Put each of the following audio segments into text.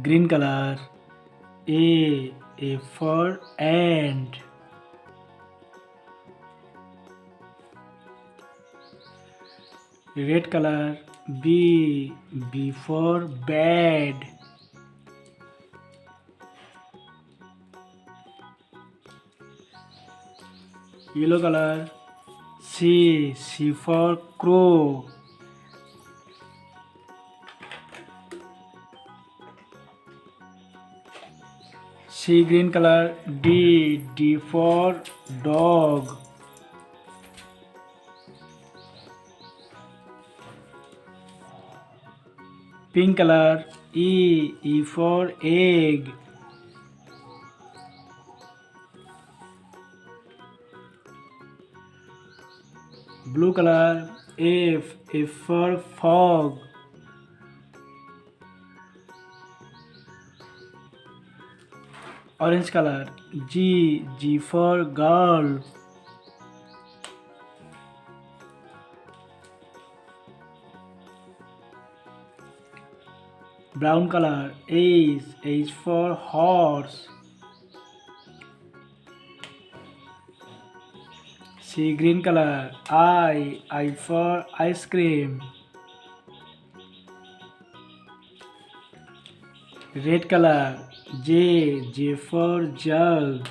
Green color. A for ant. Red color. B for bed. Yellow color. C for crow. C green color. D for dog. Pink color. E for egg. Blue color. F for fog. Orange color. G for girl. Brown color. H for horse. C green color. I for ice cream. Red color. J for jug.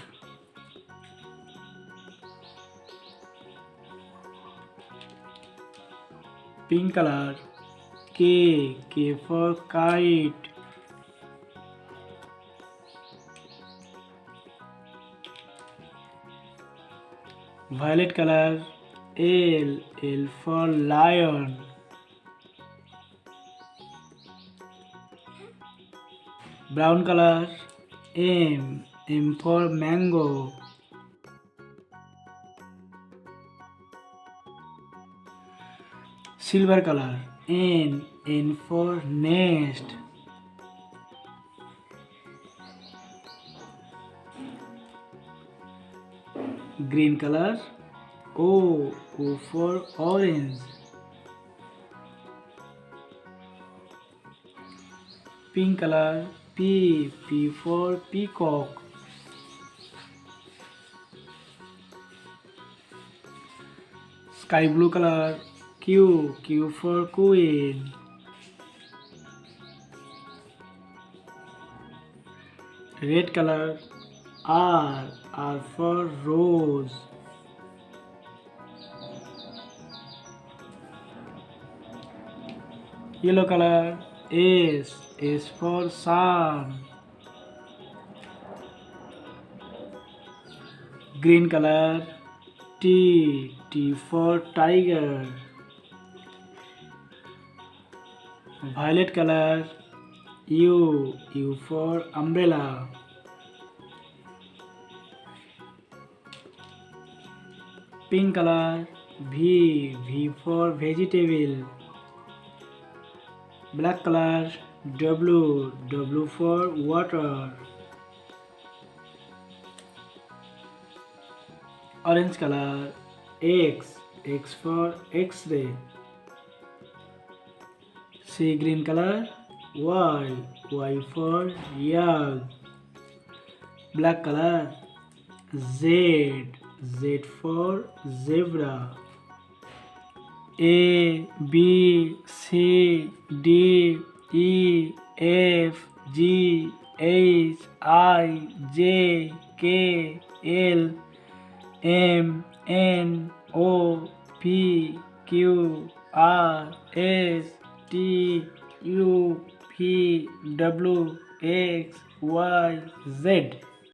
Pink color. K for kite. Violet color. L for lion. Brown color. M for mango. Silver color. N for nest. Green color. O for orange. Pink color. P for peacock. Sky blue color. Q for queen. Red color. R for rose. Yellow color. S for sun. Green color. T for tiger. Violet color. U for umbrella. Pink color. V for vegetable. Black color. W for water. Orange color. X for X-ray. C green color. Y for yard. Black color. Z for zebra. A B C D E F G H I J K L M N O P Q R S T U V W X Y Z.